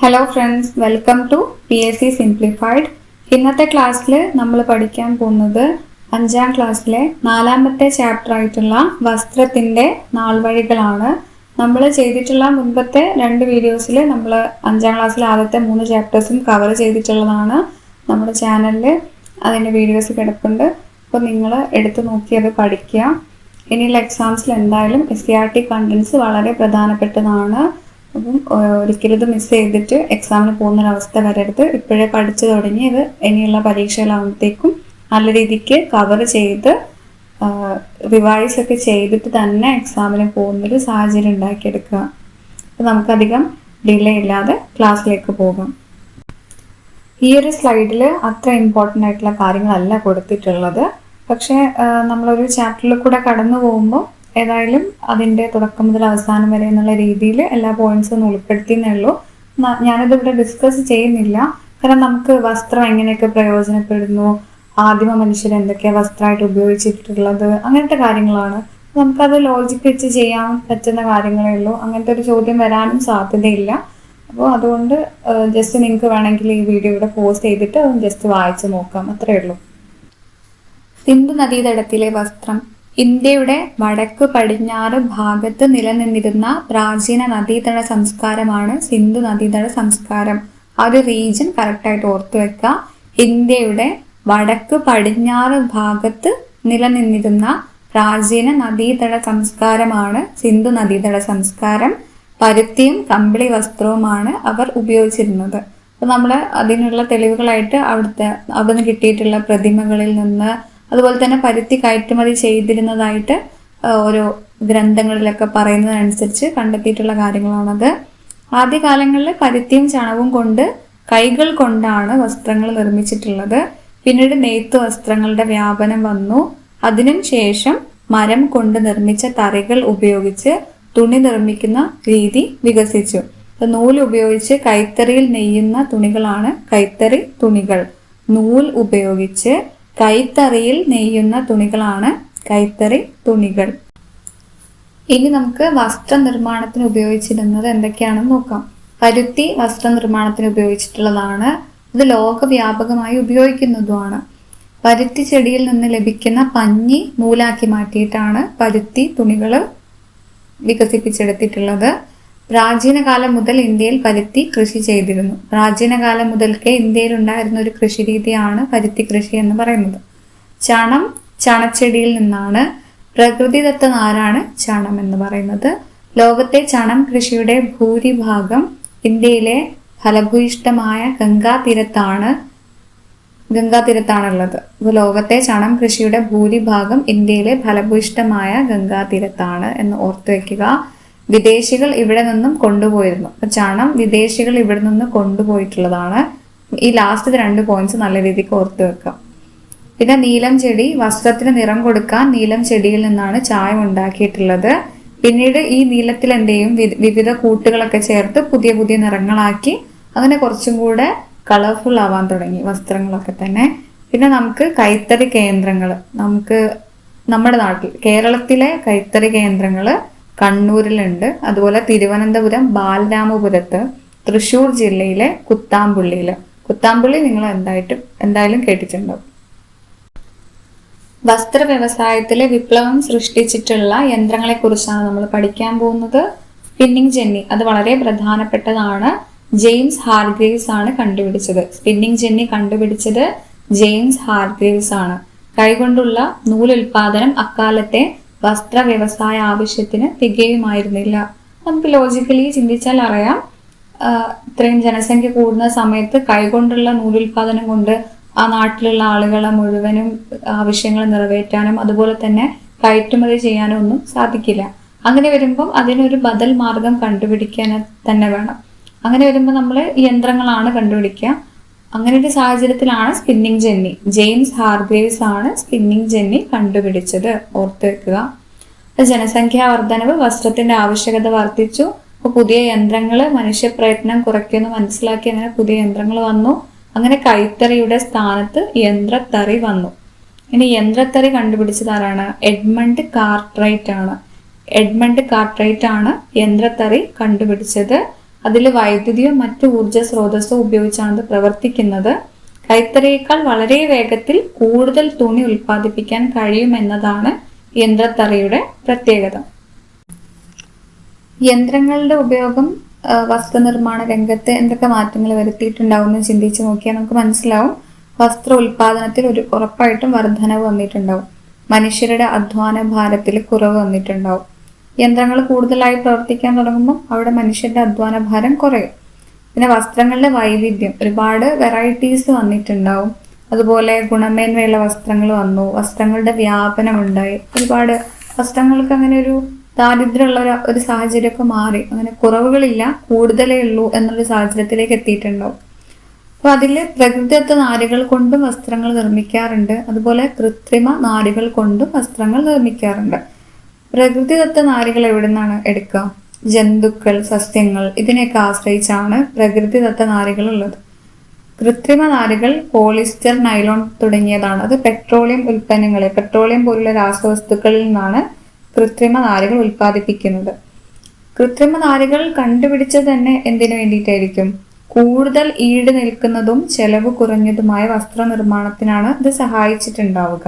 Hello friends, welcome to PSC simplified. ഇന്നത്തെ ക്ലാസ്സിൽ നമ്മൾ പഠിക്കാൻ പോകുന്നത് 5ാം ക്ലാസ്സിലെ 4ാമത്തെ ചാപ്റ്റർ ആയിട്ടുള്ള വസ്ത്രത്തിൻ്റെ നാൾവഴികളാണ്. നമ്മൾ ചെയ്തിട്ടുള്ള മുൻപത്തെ 2 വീഡിയോസിൽ നമ്മൾ 5ാം ക്ലാസ്സിലെ ആദ്യത്തെ 3 ചാപ്റ്റേഴ്സും കവർ ചെയ്തിട്ടുള്ളതാണ്. നമ്മുടെ ചാനലിൽ അതിൻ്റെ വീഡിയോസ് കിടപ്പുണ്ട്. അപ്പോൾ നിങ്ങൾ എടുത്ത് നോക്കിയത് പഠിക്കുക. ഇനിയുള്ള എക്സാംസിൽ എന്തായാലും SCERT കണ്ടൻസ് വളരെ പ്രധാനപ്പെട്ടതാണ്. അപ്പം ഒരിക്കലും ഇത് മിസ് ചെയ്തിട്ട് എക്സാമിന് പോകുന്നൊരവസ്ഥ വരരുത്. ഇപ്പോഴേ പഠിച്ചു തുടങ്ങിയത് ഇനിയുള്ള പരീക്ഷകളാകുമ്പോഴത്തേക്കും നല്ല രീതിക്ക് കവർ ചെയ്ത് റിവൈസ് ഒക്കെ ചെയ്തിട്ട് തന്നെ എക്സാമിന് പോകുന്നൊരു സാഹചര്യം ഉണ്ടാക്കിയെടുക്കുക. അപ്പം നമുക്കധികം ഡിലേ ഇല്ലാതെ ക്ലാസ്സിലേക്ക് പോകാം. ഈ ഒരു സ്ലൈഡിൽ അത്ര ഇമ്പോർട്ടൻ്റ് ആയിട്ടുള്ള കാര്യങ്ങളല്ല കൊടുത്തിട്ടുള്ളത്. പക്ഷേ നമ്മളൊരു ചാപ്റ്ററിൽ കൂടെ കടന്നു പോകുമ്പോൾ ഏതായാലും അതിൻ്റെ തുടക്കം മുതൽ അവസാനം വരെ എന്നുള്ള രീതിയിൽ എല്ലാ പോയിന്റ്സും ഒന്ന് ഉൾപ്പെടുത്തിയെന്നേ ഉള്ളൂ. ഞാനിതിവിടെ ഡിസ്കസ് ചെയ്യുന്നില്ല. കാരണം നമുക്ക് വസ്ത്രം എങ്ങനെയൊക്കെ പ്രയോജനപ്പെടുന്നു, ആദിമ മനുഷ്യർ എന്തൊക്കെയാണ് വസ്ത്രമായിട്ട് ഉപയോഗിച്ചിട്ടുള്ളത്, അങ്ങനത്തെ കാര്യങ്ങളാണ്. നമുക്കത് ലോജിക്ക് വെച്ച് ചെയ്യാൻ പറ്റുന്ന കാര്യങ്ങളേ ഉള്ളൂ. അങ്ങനത്തെ ഒരു ചോദ്യം വരാനും സാധ്യതയില്ല. അപ്പോൾ അതുകൊണ്ട് ജസ്റ്റ് നിങ്ങൾക്ക് വേണമെങ്കിൽ ഈ വീഡിയോ ഇവിടെ പോസ്റ്റ് ചെയ്തിട്ട് അത് ജസ്റ്റ് വായിച്ച് നോക്കാം, അത്രയേ ഉള്ളൂ. സിന്ധു നദീതടത്തിലെ വസ്ത്രം. ഇന്ത്യയുടെ വടക്ക് പടിഞ്ഞാറ് ഭാഗത്ത് നിലനിന്നിരുന്ന പ്രാചീന നദീതട സംസ്കാരമാണ് സിന്ധു നദീതട സംസ്കാരം. ആ ഒരു റീജിയൻ കറക്റ്റായിട്ട് ഓർത്തു വെക്കുക. ഇന്ത്യയുടെ വടക്ക് പടിഞ്ഞാറ് ഭാഗത്ത് നിലനിന്നിരുന്ന പ്രാചീന നദീതട സംസ്കാരമാണ് സിന്ധു നദീതട സംസ്കാരം. പരുത്തിയും കമ്പിളി വസ്ത്രവുമാണ് അവർ ഉപയോഗിച്ചിരുന്നത്. അപ്പോൾ നമ്മൾ അതിനുള്ള തെളിവുകളായിട്ട് അവിടുന്ന് കിട്ടിയിട്ടുള്ള പ്രതിമകളിൽ നിന്ന്, അതുപോലെ തന്നെ പരുത്തി കയറ്റുമതി ചെയ്തിരുന്നതായിട്ട് ഓരോ ഗ്രന്ഥങ്ങളിലൊക്കെ പറയുന്നതനുസരിച്ച് കണ്ടെത്തിയിട്ടുള്ള കാര്യങ്ങളാണത്. ആദ്യകാലങ്ങളിൽ പരുത്തിയും ചണവും കൊണ്ട് കൈകൾ കൊണ്ടാണ് വസ്ത്രങ്ങൾ നിർമ്മിച്ചിട്ടുള്ളത്. പിന്നീട് നെയ്ത്ത് വസ്ത്രങ്ങളുടെ വ്യാപനം വന്നു. അതിനും ശേഷം മരം കൊണ്ട് നിർമ്മിച്ച തറികൾ ഉപയോഗിച്ച് തുണി നിർമ്മിക്കുന്ന രീതി വികസിച്ചു. നൂൽ ഉപയോഗിച്ച് കൈത്തറിയിൽ നെയ്യുന്ന തുണികളാണ് കൈത്തറി തുണികൾ. നൂൽ ഉപയോഗിച്ച് കൈത്തറിയിൽ നെയ്യുന്ന തുണികളാണ് കൈത്തറി തുണികൾ. ഇനി നമുക്ക് വസ്ത്രനിർമ്മാണത്തിന് ഉപയോഗിച്ചിരുന്നത് എന്തൊക്കെയാണെന്ന് നോക്കാം. പരുത്തി വസ്ത്രനിർമ്മാണത്തിന് ഉപയോഗിച്ചിട്ടുള്ളതാണ്. ഇത് ലോകവ്യാപകമായി ഉപയോഗിക്കുന്നതുമാണ്. പരുത്തി ചെടിയിൽ നിന്ന് ലഭിക്കുന്ന പഞ്ഞി നൂലാക്കി മാറ്റിയിട്ടാണ് പരുത്തി തുണികൾ വികസിപ്പിച്ചെടുത്തിട്ടുള്ളത്. പ്രാചീന കാലം മുതൽ ഇന്ത്യയിൽ പരുത്തി കൃഷി ചെയ്തിരുന്നു. പ്രാചീന കാലം മുതൽക്കേ ഇന്ത്യയിൽ ഉണ്ടായിരുന്ന ഒരു കൃഷി രീതിയാണ് പരുത്തി കൃഷി എന്ന് പറയുന്നത്. ചണം ചണച്ചെടിയിൽ നിന്നാണ്. പ്രകൃതിദത്ത നാരാണ് ചണം എന്ന് പറയുന്നത്. ലോകത്തെ ചണം കൃഷിയുടെ ഭൂരിഭാഗം ഇന്ത്യയിലെ ഫലഭൂയിഷ്ടമായ ഗംഗാതീരത്താണുള്ളത്. ലോകത്തെ ചണം കൃഷിയുടെ ഭൂരിഭാഗം ഇന്ത്യയിലെ ഫലഭൂയിഷ്ടമായ ഗംഗാതീരത്താണ് എന്ന് ഓർത്തു വയ്ക്കുക. വിദേശികൾ ഇവിടെ നിന്നും കൊണ്ടുപോയിരുന്നു. അപ്പൊ ചണം വിദേശികൾ ഇവിടെ നിന്ന് കൊണ്ടുപോയിട്ടുള്ളതാണ്. ഈ ലാസ്റ്റ് 2 പോയിന്റ്സ് നല്ല രീതിക്ക് ഓർത്ത് വെക്കാം. പിന്നെ നീലം ചെടി. വസ്ത്രത്തിന് നിറം കൊടുക്കാൻ നീലം ചെടിയിൽ നിന്നാണ് ചായം ഉണ്ടാക്കിയിട്ടുള്ളത്. പിന്നീട് ഈ നീലത്തിൽ എന്തെയും വിവിധ കൂട്ടുകളൊക്കെ ചേർത്ത് പുതിയ പുതിയ നിറങ്ങളാക്കി അങ്ങനെ കുറച്ചും കൂടെ കളർഫുൾ ആവാൻ തുടങ്ങി വസ്ത്രങ്ങളൊക്കെ തന്നെ. പിന്നെ നമുക്ക് കൈത്തറി കേന്ദ്രങ്ങൾ, നമുക്ക് നമ്മുടെ നാട്ടിൽ കേരളത്തിലെ കൈത്തറി കേന്ദ്രങ്ങൾ കണ്ണൂരിലുണ്ട്. അതുപോലെ തിരുവനന്തപുരം ബാലരാമപുരത്ത്, തൃശ്ശൂർ ജില്ലയിലെ കുത്താമ്പുള്ളി നിങ്ങൾ എന്തായാലും കേട്ടിട്ടുണ്ടാവും. വസ്ത്ര വ്യവസായത്തിലെ വിപ്ലവം സൃഷ്ടിച്ചിട്ടുള്ള യന്ത്രങ്ങളെ കുറിച്ചാണ് നമ്മൾ പഠിക്കാൻ പോകുന്നത്. സ്പിന്നിങ് ജെന്നി, അത് വളരെ പ്രധാനപ്പെട്ടതാണ്. ജെയിംസ് ഹാർഗ്രീവ്സ് ആണ് കണ്ടുപിടിച്ചത്. സ്പിന്നിങ് ജെന്നി കണ്ടുപിടിച്ചത് ജെയിംസ് ഹാർഗ്രീവ്സ് ആണ്. കൈകൊണ്ടുള്ള നൂലുൽപാദനം അക്കാലത്തെ വസ്ത്ര വ്യവസായ ആവശ്യത്തിന് തികയുമായിരുന്നില്ല. നമുക്ക് ലോജിക്കലി ചിന്തിച്ചാൽ അറിയാം, ഇത്രയും ജനസംഖ്യ കൂടുന്ന സമയത്ത് കൈകൊണ്ടുള്ള നൂലുൽപാദനം കൊണ്ട് ആ നാട്ടിലുള്ള ആളുകളെ മുഴുവനും ആവശ്യങ്ങൾ നിറവേറ്റാനും അതുപോലെ തന്നെ കയറ്റുമതി ചെയ്യാനും ഒന്നും സാധിക്കില്ല. അങ്ങനെ വരുമ്പം അതിനൊരു ബദൽ മാർഗം കണ്ടുപിടിക്കാൻ തന്നെ വേണം. അങ്ങനെ വരുമ്പോൾ നമ്മൾ യന്ത്രങ്ങളാണ് കണ്ടുപിടിക്കുക. അങ്ങനെ ഒരു സാഹചര്യത്തിലാണ് സ്പിന്നിങ് ജെന്നി. ജെയിംസ് ഹാർഗ്രീവ്സ് ആണ് സ്പിന്നിങ് ജെന്നി കണ്ടുപിടിച്ചത്, ഓർത്ത് വെക്കുക. ജനസംഖ്യാ വർധനവ്, വസ്ത്രത്തിന്റെ ആവശ്യകത വർദ്ധിച്ചു. അപ്പോൾ പുതിയ യന്ത്രങ്ങൾ മനുഷ്യപ്രയത്നം കുറയ്ക്കുമെന്ന് മനസ്സിലാക്കി അങ്ങനെ പുതിയ യന്ത്രങ്ങൾ വന്നു. അങ്ങനെ കൈത്തറിയുടെ സ്ഥാനത്ത് യന്ത്രത്തറി വന്നു. ഇനി യന്ത്രത്തറി കണ്ടുപിടിച്ചത് ആരാണ്? എഡ്മണ്ട് കാർട്ട്റൈറ്റ് ആണ് യന്ത്രത്തറി കണ്ടുപിടിച്ചത്. അതിൽ വൈദ്യുതിയോ മറ്റു ഊർജ സ്രോതസ്സോ ഉപയോഗിച്ചാണ് ഇത് പ്രവർത്തിക്കുന്നത്. കൈത്തറിയേക്കാൾ വളരെ വേഗത്തിൽ കൂടുതൽ തുണി ഉൽപ്പാദിപ്പിക്കാൻ കഴിയുമെന്നതാണ് യന്ത്രത്തറിയുടെ പ്രത്യേകത. യന്ത്രങ്ങളുടെ ഉപയോഗം വസ്ത്രനിർമ്മാണ രംഗത്ത് എന്തൊക്കെ മാറ്റങ്ങൾ വരുത്തിയിട്ടുണ്ടാവും എന്ന് ചിന്തിച്ച് നോക്കിയാൽ നമുക്ക് മനസ്സിലാവും. വസ്ത്ര ഉൽപാദനത്തിൽ ഉറപ്പായിട്ടും വർധനവ് വന്നിട്ടുണ്ടാവും. മനുഷ്യരുടെ അധ്വാന ഭാരത്തിൽ കുറവ് വന്നിട്ടുണ്ടാവും. യന്ത്രങ്ങൾ കൂടുതലായി പ്രവർത്തിക്കാൻ തുടങ്ങുമ്പോൾ അവിടെ മനുഷ്യരുടെ അധ്വാന ഭാരം കുറയും. പിന്നെ വസ്ത്രങ്ങളുടെ വൈവിധ്യം, ഒരുപാട് വെറൈറ്റീസ് വന്നിട്ടുണ്ടാവും. അതുപോലെ ഗുണമേന്മയുള്ള വസ്ത്രങ്ങൾ വന്നു, വസ്ത്രങ്ങളുടെ വ്യാപനം ഉണ്ടായി. ഒരുപാട് വസ്ത്രങ്ങൾക്ക് അങ്ങനെ ഒരു ദാരിദ്ര്യമുള്ള ഒരു സാഹചര്യമൊക്കെ മാറി. അങ്ങനെ കുറവുകളില്ല, കൂടുതലേ ഉള്ളൂ എന്നൊരു സാഹചര്യത്തിലേക്ക് എത്തിയിട്ടുണ്ടാവും. അപ്പൊ അതിൽ പ്രകൃതിദത്ത നാരുകൾ കൊണ്ടും വസ്ത്രങ്ങൾ നിർമ്മിക്കാറുണ്ട്. അതുപോലെ കൃത്രിമ നാരുകൾ കൊണ്ടും വസ്ത്രങ്ങൾ നിർമ്മിക്കാറുണ്ട്. പ്രകൃതിദത്ത നാരുകൾ എവിടെ നിന്നാണ് എടുക്കുക? ജന്തുക്കൾ, സസ്യങ്ങൾ, ഇതിനെയൊക്കെ ആശ്രയിച്ചാണ് പ്രകൃതിദത്ത നാരുകൾ ഉള്ളത്. കൃത്രിമ നാരുകൾ പോളിസ്റ്റർ, നൈലോൺ തുടങ്ങിയതാണ്. അത് പെട്രോളിയം പോലുള്ള രാസവസ്തുക്കളിൽ നിന്നാണ് കൃത്രിമ നാരുകൾ ഉൽപ്പാദിപ്പിക്കുന്നത്. കൃത്രിമ നാരുകൾ കണ്ടുപിടിച്ചത് തന്നെ എന്തിനു വേണ്ടിയിട്ടായിരിക്കും? കൂടുതൽ ഈട് നിൽക്കുന്നതും ചെലവ് കുറഞ്ഞതുമായ വസ്ത്രനിർമ്മാണത്തിനാണ് ഇത് സഹായിച്ചിട്ടുണ്ടാവുക.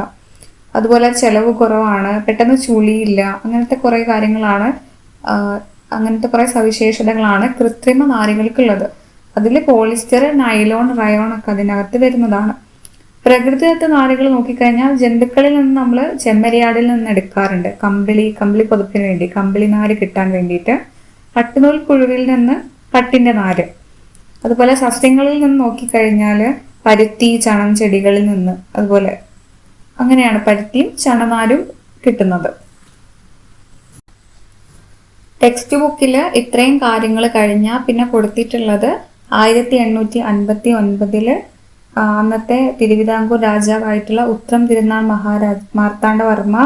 അതുപോലെ ചെലവ് കുറവാണ്, പെട്ടെന്ന് ചുളിയില്ല, അങ്ങനത്തെ കുറെ കാര്യങ്ങളാണ്, അങ്ങനത്തെ കുറെ സവിശേഷതകളാണ് കൃത്രിമ നാരുകൾക്കുള്ളത്. അതിൽ പോളിസ്റ്റർ, നൈലോൺ, റയോൺ ഒക്കെ അതിനകത്ത് വരുന്നതാണ്. പ്രകൃതിദത്ത നാരുകൾ നോക്കിക്കഴിഞ്ഞാൽ ജന്തുക്കളിൽ നിന്ന് നമ്മൾ ചെമ്മരിയാടിൽ നിന്ന് എടുക്കാറുണ്ട്. കമ്പിളി പൊതുപ്പിന് വേണ്ടി കമ്പിളി നാര് കിട്ടാൻ വേണ്ടിയിട്ട്. പട്ടുനൂൽ പുഴുവിൽ നിന്ന് പട്ടിന്റെ നാര്. അതുപോലെ സസ്യങ്ങളിൽ നിന്ന് നോക്കിക്കഴിഞ്ഞാൽ പരുത്തി, ചണം ചെടികളിൽ നിന്ന്, അതുപോലെ അങ്ങനെയാണ് പരുത്തിയും ചണനാരും കിട്ടുന്നത്. ടെക്സ്റ്റ് ബുക്കിൽ ഇത്രയും കാര്യങ്ങൾ കഴിഞ്ഞാൽ പിന്നെ കൊടുത്തിട്ടുള്ളത് 1859 അന്നത്തെ തിരുവിതാംകൂർ രാജാവായിട്ടുള്ള ഉത്രം തിരുനാൾ മാർത്താണ്ഡവർമ്മ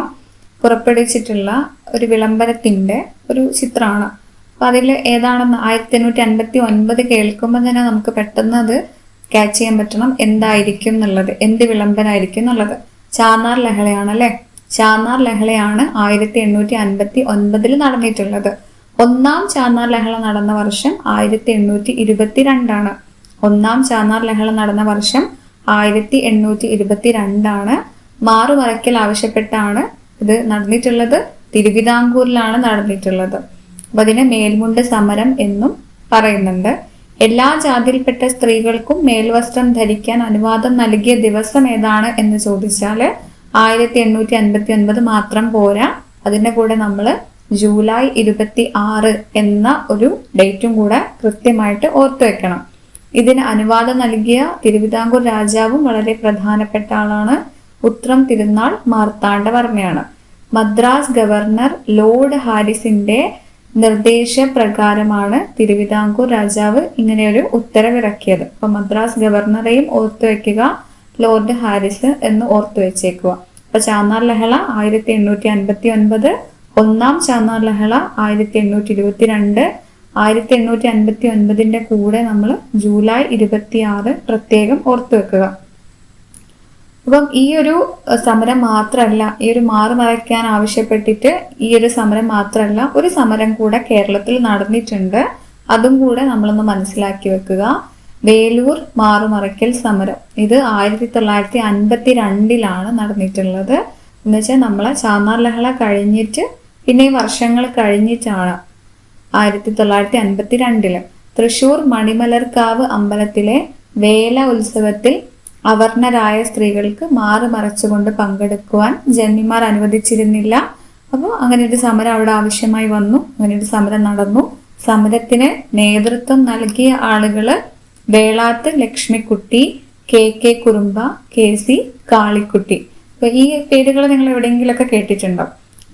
പുറപ്പെടുവിച്ചിട്ടുള്ള ഒരു വിളംബരത്തിന്റെ ഒരു ചിത്രമാണ്. അപ്പൊ അതിൽ ഏതാണെന്ന് 1859 കേൾക്കുമ്പോൾ തന്നെ നമുക്ക് പെട്ടെന്ന് അത് ക്യാച്ച് ചെയ്യാൻ പറ്റണം എന്തായിരിക്കും എന്നുള്ളത്, എന്ത് വിളംബരമായിരിക്കും എന്നുള്ളത്. ചാന്നാർ ലഹളയാണ് അല്ലെ. ചാന്നാർ ലഹളയാണ് 1859 നടന്നിട്ടുള്ളത്. ഒന്നാം ചാന്നാർ ലഹള നടന്ന വർഷം 1822. ഒന്നാം ചാന്നാർ ലഹള നടന്ന വർഷം 1822. മാറുമറയ്ക്കൽ ആവശ്യപ്പെട്ടാണ് ഇത് നടന്നിട്ടുള്ളത്. തിരുവിതാംകൂറിലാണ് നടന്നിട്ടുള്ളത്. അപ്പൊ അതിനെ മേൽമുണ്ട് സമരം എന്നും പറയുന്നുണ്ട്. എല്ലാ ജാതിയിൽപ്പെട്ട സ്ത്രീകൾക്കും മേൽവസ്ത്രം ധരിക്കാൻ അനുവാദം നൽകിയ ദിവസം ഏതാണ് എന്ന് ചോദിച്ചാൽ 1859 മാത്രം പോരാ. അതിന്റെ കൂടെ നമ്മൾ ജൂലൈ 26 എന്ന ഒരു ഡേറ്റും കൂടെ കൃത്യമായിട്ട് ഓർത്തു വെക്കണം. ഇതിന് അനുവാദം നൽകിയ തിരുവിതാംകൂർ രാജാവും വളരെ പ്രധാനപ്പെട്ട ആളാണ്. ഉത്രം തിരുനാൾ മാർത്താണ്ഡവർമ്മയാണ്. മദ്രാസ് ഗവർണർ ലോർഡ് ഹാരിസിന്റെ നിർദ്ദേശപ്രകാരമാണ് തിരുവിതാംകൂർ രാജാവ് ഇങ്ങനെയൊരു ഉത്തരവിറക്കിയത്. അപ്പൊ മദ്രാസ് ഗവർണറെയും ഓർത്തു വെക്കുക, ലോർഡ് ഹാരിസ് എന്ന് ഓർത്തു വെച്ചേക്കുക. അപ്പൊ ചാന്നാർ ലഹള 1859, ഒന്നാം ചാന്നാർ ലഹള 1822, 1859 കൂടെ നമ്മൾ ജൂലൈ 26 പ്രത്യേകം ഓർത്തു വെക്കുക. അപ്പം ഈ ഒരു സമരം മാത്രമല്ല, ഈ ഒരു മാറുമറയ്ക്കാൻ ആവശ്യപ്പെട്ടിട്ട് ഈ ഒരു സമരം മാത്രമല്ല, ഒരു സമരം കൂടെ കേരളത്തിൽ നടന്നിട്ടുണ്ട്. അതും കൂടെ നമ്മളൊന്ന് മനസ്സിലാക്കി വെക്കുക. വേലൂർ മാറുമറയ്ക്കൽ സമരം. ഇത് 1952 നടന്നിട്ടുള്ളത്. എന്ന് വെച്ചാൽ നമ്മളെ ചാന്നാർ ലഹള കഴിഞ്ഞിട്ട് പിന്നെ വർഷങ്ങൾ കഴിഞ്ഞിട്ടാണ് 1952 തൃശൂർ മണിമലർക്കാവ് അമ്പലത്തിലെ വേല ഉത്സവത്തിൽ അവർണരായ സ്ത്രീകൾക്ക് മാറുമറച്ചുകൊണ്ട് പങ്കെടുക്കുവാൻ ജന്മിമാർ അനുവദിച്ചിരുന്നില്ല. അപ്പോൾ അങ്ങനെ ഒരു സമരം അവിടെ ആവശ്യമായി വന്നു. അങ്ങനെ ഒരു സമരം നടന്നു. സമരത്തിന് നേതൃത്വം നൽകിയ ആളുകള് വേളാത്ത് ലക്ഷ്മിക്കുട്ടി, കെ കുറുമ്പ, KC കാളിക്കുട്ടി. അപ്പൊ ഈ പേരുകൾ നിങ്ങൾ എവിടെയെങ്കിലൊക്കെ കേട്ടിട്ടുണ്ടോ?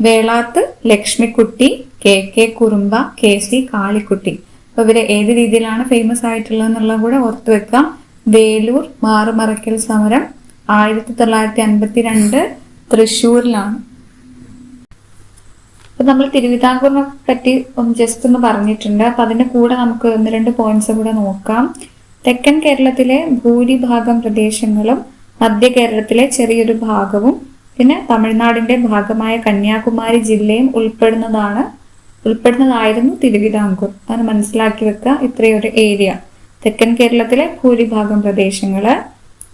വേളാത്ത് ലക്ഷ്മിക്കുട്ടി, കെ കുറുമ്പ, KC കാളിക്കുട്ടി. അപ്പൊ ഇവര് ഏത് രീതിയിലാണ് ഫേമസ് ആയിട്ടുള്ളത് എന്നുള്ളത് കൂടെ ഓർത്തു വെക്കാം. വേലൂർ മാറുമറയ്ക്കൽ സമരം 1952 തൃശ്ശൂരിലാണ്. അപ്പൊ നമ്മൾ തിരുവിതാംകൂറിനെ പറ്റി ജസ്റ്റ് ഒന്ന് പറഞ്ഞിട്ടുണ്ട്. അപ്പൊ അതിന്റെ കൂടെ നമുക്ക് 1-2 പോയിന്റ്സ് കൂടെ നോക്കാം. തെക്കൻ കേരളത്തിലെ ഭൂരിഭാഗം പ്രദേശങ്ങളും മധ്യ കേരളത്തിലെ ചെറിയൊരു ഭാഗവും പിന്നെ തമിഴ്നാടിന്റെ ഭാഗമായ കന്യാകുമാരി ജില്ലയും ഉൾപ്പെടുന്നതാണ് ഉൾപ്പെടുന്നതായിരുന്നു തിരുവിതാംകൂർ. അത് മനസ്സിലാക്കി വെക്കുക. ഇത്രയൊരു ഏരിയ. തെക്കൻ കേരളത്തിലെ ഭൂരിഭാഗം പ്രദേശങ്ങള്,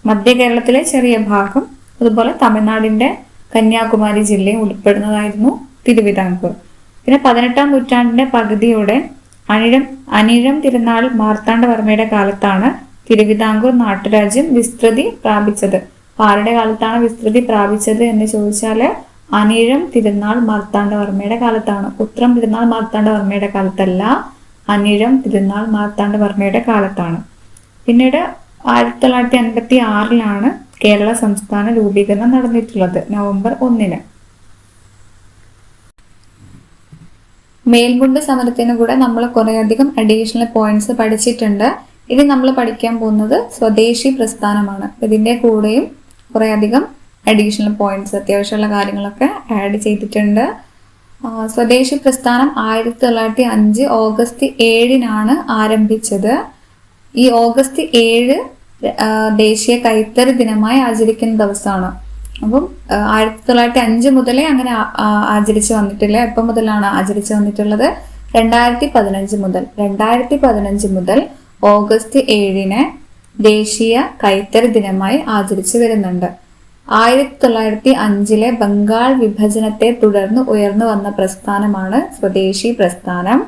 മധ്യ കേരളത്തിലെ ചെറിയ ഭാഗം, അതുപോലെ തമിഴ്നാടിന്റെ കന്യാകുമാരി ജില്ലയും ഉൾപ്പെടുന്നതായിരുന്നു തിരുവിതാംകൂർ. പിന്നെ 18-ാം നൂറ്റാണ്ടിന്റെ പകുതിയോടെ അനിഴം തിരുനാൾ മാർത്താണ്ഡവർമ്മയുടെ കാലത്താണ് തിരുവിതാംകൂർ നാട്ടുരാജ്യം വിസ്തൃതി പ്രാപിച്ചത്. ആരുടെ കാലത്താണ് വിസ്തൃതി പ്രാപിച്ചത് എന്ന് ചോദിച്ചാല് അനിഴം തിരുനാൾ മാർത്താണ്ഡവർമ്മയുടെ കാലത്താണ്. ഉത്രം തിരുനാൾ മാർത്താണ്ഡവർമ്മയുടെ കാലത്തല്ല, അനിഴം തിരുനാൾ മാർത്താണ്ഡവർമ്മയുടെ കാലത്താണ്. പിന്നീട് 1956 കേരള സംസ്ഥാന രൂപീകരണം നടന്നിട്ടുള്ളത്, നവംബർ 1. മേൽമുണ്ട് സമരത്തിന് കൂടെ നമ്മൾ കുറേയധികം അഡീഷണൽ പോയിന്റ്സ് പഠിച്ചിട്ടുണ്ട്. ഇനി നമ്മൾ പഠിക്കാൻ പോകുന്നത് സ്വദേശി പ്രസ്ഥാനമാണ്. ഇതിന്റെ കൂടെയും കുറേയധികം അഡീഷണൽ പോയിന്റ്സ്, അത്യാവശ്യമുള്ള കാര്യങ്ങളൊക്കെ ആഡ് ചെയ്തിട്ടുണ്ട്. സ്വദേശി പ്രസ്ഥാനം 1905 ഓഗസ്റ്റ് 7 ആരംഭിച്ചത്. ഈ ഓഗസ്റ്റ് 7 ദേശീയ കൈത്തറി ദിനമായി ആചരിക്കുന്ന ദിവസമാണ്. അപ്പം 1905 മുതലേ അങ്ങനെ ആചരിച്ചു വന്നിട്ടില്ല. എപ്പം മുതലാണ് ആചരിച്ചു വന്നിട്ടുള്ളത്? 2015 മുതൽ ഓഗസ്റ്റ് 7 ദേശീയ കൈത്തറി ദിനമായി ആചരിച്ചു വരുന്നുണ്ട്. 1905 ബംഗാൾ വിഭജനത്തെ തുടർന്ന് ഉയർന്നു വന്ന പ്രസ്ഥാനമാണ് സ്വദേശി പ്രസ്ഥാനം.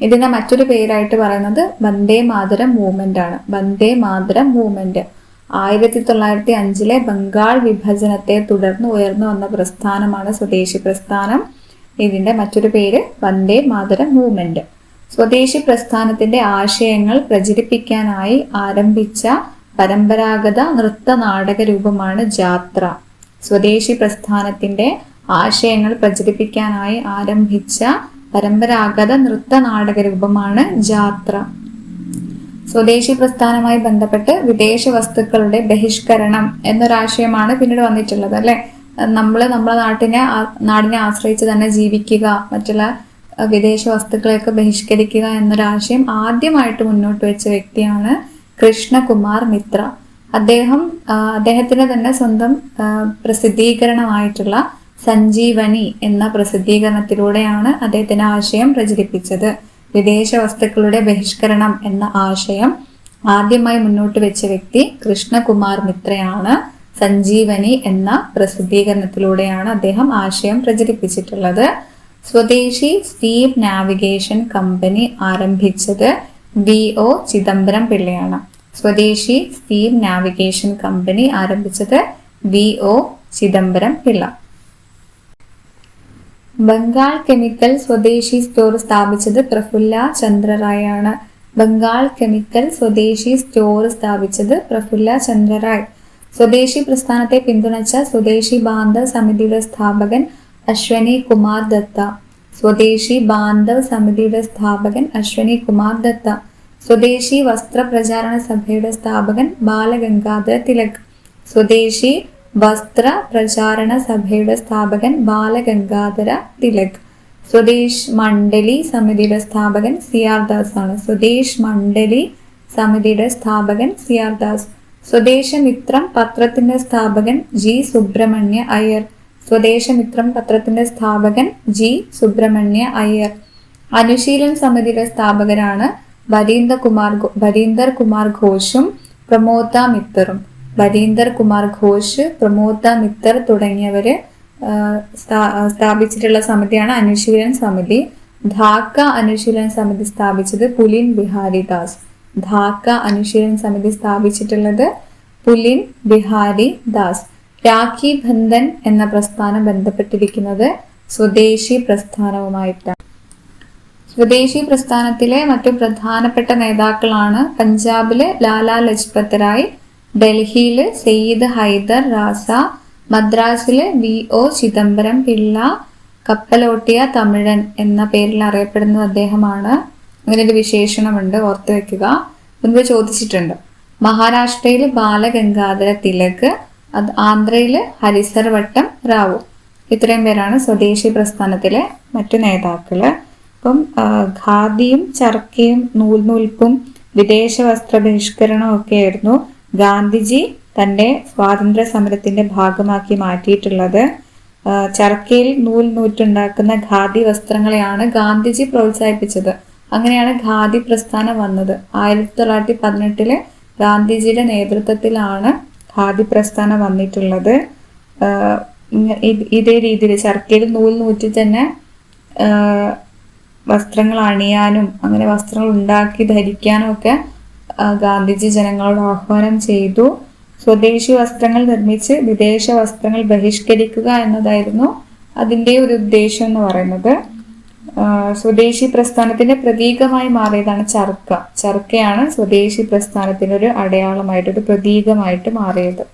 ഇതിന്റെ മറ്റൊരു പേരായിട്ട് പറയുന്നത് വന്ദേ മാതരം മൂവ്മെന്റ് ആണ്. വന്ദേ മാതരം മൂവ്മെന്റ് 1905 ബംഗാൾ വിഭജനത്തെ തുടർന്ന് ഉയർന്നു വന്ന പ്രസ്ഥാനമാണ് സ്വദേശി പ്രസ്ഥാനം. ഇതിന്റെ മറ്റൊരു പേര് വന്ദേ മാതരം മൂവ്മെന്റ്. സ്വദേശി പ്രസ്ഥാനത്തിന്റെ ആശയങ്ങൾ പ്രചരിപ്പിക്കാനായി ആരംഭിച്ച പരമ്പരാഗത നൃത്ത നാടക രൂപമാണ് ജാത്ര. സ്വദേശി പ്രസ്ഥാനത്തിന്റെ ആശയങ്ങൾ പ്രചരിപ്പിക്കാനായി ആരംഭിച്ച പരമ്പരാഗത നൃത്ത നാടക രൂപമാണ് ജാത്ര. സ്വദേശി പ്രസ്ഥാനവുമായി ബന്ധപ്പെട്ട് വിദേശ വസ്തുക്കളുടെ ബഹിഷ്കരണം എന്നൊരാശയമാണ് പിന്നീട് വന്നിട്ടുള്ളത്, അല്ലെ? നമ്മളെ നാടിനെ ആശ്രയിച്ച് തന്നെ ജീവിക്കുക, മറ്റുള്ള വിദേശ വസ്തുക്കളെയൊക്കെ ബഹിഷ്കരിക്കുക എന്നൊരാശയം ആദ്യമായിട്ട് മുന്നോട്ട് വെച്ച വ്യക്തിയാണ് കൃഷ്ണകുമാർ മിത്ര. അദ്ദേഹത്തിന്റെ തന്നെ സ്വന്തം പ്രസിദ്ധീകരണമായിട്ടുള്ള സഞ്ജീവനി എന്ന പ്രസിദ്ധീകരണത്തിലൂടെയാണ് അദ്ദേഹത്തിന്റെ ആശയം പ്രചരിപ്പിച്ചത്. വിദേശ വസ്തുക്കളുടെ ബഹിഷ്കരണം എന്ന ആശയം ആദ്യമായി മുന്നോട്ട് വെച്ച വ്യക്തി കൃഷ്ണകുമാർ മിത്രയാണ്. സഞ്ജീവനി എന്ന പ്രസിദ്ധീകരണത്തിലൂടെയാണ് അദ്ദേഹം ആശയം പ്രചരിപ്പിച്ചിട്ടുള്ളത്. സ്വദേശി സ്റ്റീം നാവിഗേഷൻ കമ്പനി ആരംഭിച്ചത് VO ചിദംബരം പിള്ളയാണ്. സ്വദേശി സ്റ്റീം നാവിഗേഷൻ കമ്പനി ആരംഭിച്ചത് VO ചിദംബരം പിള്ള. ബംഗാൾ കെമിക്കൽ സ്വദേശി സ്റ്റോർ സ്ഥാപിച്ചത് പ്രഫുല്ല ചന്ദ്ര റായ് ആണ്. ബംഗാൾ കെമിക്കൽ സ്വദേശി സ്റ്റോർ സ്ഥാപിച്ചത് പ്രഫുല്ല ചന്ദ്ര റായ്. സ്വദേശി പ്രസ്ഥാനത്തെ പിന്തുണച്ച സ്വദേശി ബാന്ധവ് സമിതിയുടെ സ്ഥാപകൻ അശ്വനി കുമാർ ദത്ത. സ്വദേശി ബാന്ധവ് സമിതിയുടെ സ്ഥാപകൻ അശ്വനി കുമാർ ദത്ത. സ്വദേശി വസ്ത്ര പ്രചാരണ സഭയുടെ സ്ഥാപകൻ ബാലഗംഗാധര തിലക്. സ്വദേശി വസ്ത്ര പ്രചാരണ സഭയുടെ സ്ഥാപകൻ ബാലഗംഗാധര തിലക്. സ്വദേശ് മണ്ഡലി സമിതിയുടെ സ്ഥാപകൻ CR ദാസ് ആണ്. സ്വദേശ് മണ്ഡലി സമിതിയുടെ സ്ഥാപകൻ CR ദാസ്. സ്വദേശമിത്രം പത്രത്തിന്റെ സ്ഥാപകൻ G സുബ്രഹ്മണ്യ അയ്യർ. സ്വദേശമിത്രം പത്രത്തിന്റെ സ്ഥാപകൻ G സുബ്രഹ്മണ്യ അയ്യർ. അനുശീലൻ സമിതിയുടെ സ്ഥാപകരാണ് ഭരീന്ദർ കുമാർ ഘോഷും പ്രമോദ മിത്തറും. ഭരീന്ദർ കുമാർ ഘോഷ്, പ്രമോദ മിത്തർ തുടങ്ങിയവര് സ്ഥാപിച്ചിട്ടുള്ള സമിതിയാണ് അനുശീലൻ സമിതി. ധാക്ക അനുശീലൻ സമിതി സ്ഥാപിച്ചത് പുലിൻ ബിഹാരി ദാസ്. ധാക്ക അനുശീലൻ സമിതി സ്ഥാപിച്ചിട്ടുള്ളത് പുലിൻ ബിഹാരി ദാസ്. രാഖി ബന്ധൻ എന്ന പ്രസ്ഥാനം ബന്ധപ്പെട്ടിരിക്കുന്നത് സ്വദേശി പ്രസ്ഥാനവുമായിട്ടാണ്. സ്വദേശി പ്രസ്ഥാനത്തിലെ മറ്റു പ്രധാനപ്പെട്ട നേതാക്കളാണ് പഞ്ചാബില് ലാലാ ലജ്പത് റായ്, ഡൽഹിയില് സെയ്ദ് ഹൈദർ റാസ, മദ്രാസില് VO ചിദംബരം പിള്ള, കപ്പലോട്ടിയ തമിഴൻ എന്ന പേരിൽ അറിയപ്പെടുന്നത് അദ്ദേഹമാണ്. അങ്ങനെ ഒരു വിശേഷണമുണ്ട്, ഓർത്തു വെക്കുക, മുൻപ് ചോദിച്ചിട്ടുണ്ട്. മഹാരാഷ്ട്രയില് ബാലഗംഗാധര തിലക്, ആന്ധ്രയില് ഹരിസർവട്ടം റാവു. ഇത്രയും പേരാണ് സ്വദേശി പ്രസ്ഥാനത്തിലെ മറ്റു നേതാക്കള്. അപ്പം ഖാദിയും ചർക്കയും നൂൽപ്പും വിദേശ വസ്ത്ര ബഹിഷ്കരണവും ഒക്കെ ആയിരുന്നു ഗാന്ധിജി തന്റെ സ്വാതന്ത്ര്യ സമരത്തിന്റെ ഭാഗമാക്കി മാറ്റിയിട്ടുള്ളത്. ചർക്കയിൽ നൂൽ നൂറ്റുണ്ടാക്കുന്ന ഖാദി വസ്ത്രങ്ങളെയാണ് ഗാന്ധിജി പ്രോത്സാഹിപ്പിച്ചത്. അങ്ങനെയാണ് ഖാദി പ്രസ്ഥാനം വന്നത്. 1918 ഗാന്ധിജിയുടെ നേതൃത്വത്തിലാണ് ഖാദി പ്രസ്ഥാനം വന്നിട്ടുള്ളത്. ഇതേ രീതിയിൽ ചർക്കയിൽ നൂൽ നൂറ്റി തന്നെ വസ്ത്രങ്ങൾ അണിയാനും അങ്ങനെ വസ്ത്രങ്ങൾ ഉണ്ടാക്കി ധരിക്കാനും ഒക്കെ ഗാന്ധിജി ജനങ്ങളോട് ആഹ്വാനം ചെയ്തു. സ്വദേശി വസ്ത്രങ്ങൾ നിർമ്മിച്ച് വിദേശ വസ്ത്രങ്ങൾ ബഹിഷ്കരിക്കുക എന്നതായിരുന്നു അതിൻ്റെ ഒരു ഉദ്ദേശം എന്ന് പറയുന്നത്. സ്വദേശി പ്രസ്ഥാനത്തിന്റെ പ്രതീകമായി മാറിയതാണ് ചർക്ക. ചർക്കയാണ് സ്വദേശി പ്രസ്ഥാനത്തിന്റെ ഒരു അടയാളമായിട്ട്, ഒരു പ്രതീകമായിട്ട് മാറിയത്.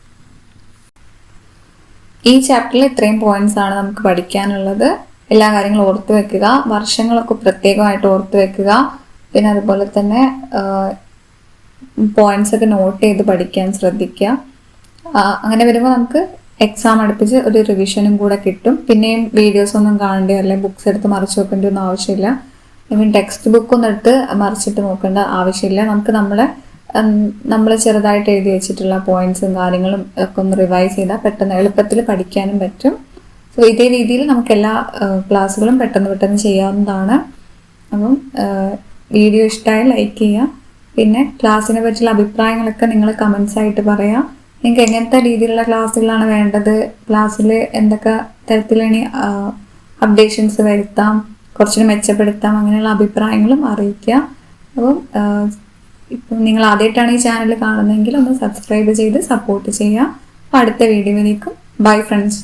ഈ ചാപ്റ്ററിൽ ഇത്രയും പോയിന്റ്സ് ആണ് നമുക്ക് പഠിക്കാനുള്ളത്. എല്ലാ കാര്യങ്ങളും ഓർത്തു വെക്കുക, വർഷങ്ങളൊക്കെ പ്രത്യേകമായിട്ട് ഓർത്തു വെക്കുക. പിന്നെ അതുപോലെ തന്നെ പോയിന്റ്സ് ഒക്കെ നോട്ട് ചെയ്ത് പഠിക്കാൻ ശ്രദ്ധിക്കുക. അങ്ങനെ വരുമ്പോൾ നമുക്ക് എക്സാം അടുപ്പിച്ച് ഒരു റിവിഷനും കൂടെ കിട്ടും. പിന്നെയും വീഡിയോസ് ഒന്നും കാണേണ്ടി വരില്ല, ബുക്സ് എടുത്ത് മറിച്ച് നോക്കേണ്ട ഒന്നും ആവശ്യമില്ല. ടെക്സ്റ്റ് ബുക്കൊന്നും എടുത്ത് മറിച്ചിട്ട് നോക്കേണ്ട ആവശ്യമില്ല. നമുക്ക് നമ്മൾ ചെറുതായിട്ട് എഴുതി വെച്ചിട്ടുള്ള പോയിന്റ്സും കാര്യങ്ങളും ഒക്കെ ഒന്ന് റിവൈസ് ചെയ്താൽ പെട്ടെന്ന് എളുപ്പത്തിൽ പഠിക്കാനും പറ്റും. സോ ഇതേ രീതിയിൽ നമുക്ക് എല്ലാ ക്ലാസ്സുകളും പെട്ടെന്ന് ചെയ്യാവുന്നതാണ്. അപ്പം വീഡിയോ ഇഷ്ടമായി ലൈക്ക് ചെയ്യുക. പിന്നെ ക്ലാസ്സിനെ പറ്റിയുള്ള അഭിപ്രായങ്ങളൊക്കെ നിങ്ങൾ കമൻസ് ആയിട്ട് പറയാം. നിങ്ങൾക്ക് എങ്ങനത്തെ രീതിയിലുള്ള ക്ലാസ്സുകളാണ് വേണ്ടത്, ക്ലാസ്സിൽ എന്തൊക്കെ തരത്തിലാണ് അപ്ഡേഷൻസ് വരുത്താം, കുറച്ചുകൂടി മെച്ചപ്പെടുത്താം, അങ്ങനെയുള്ള അഭിപ്രായങ്ങളും അറിയിക്കുക. അപ്പം ഇപ്പം നിങ്ങൾ ആദ്യമായിട്ടാണ് ഈ ചാനൽ കാണുന്നതെങ്കിൽ ഒന്ന് സബ്സ്ക്രൈബ് ചെയ്ത് സപ്പോർട്ട് ചെയ്യുക. അപ്പോൾ അടുത്ത വീഡിയോയിലേക്കും ബൈ ഫ്രണ്ട്സ്.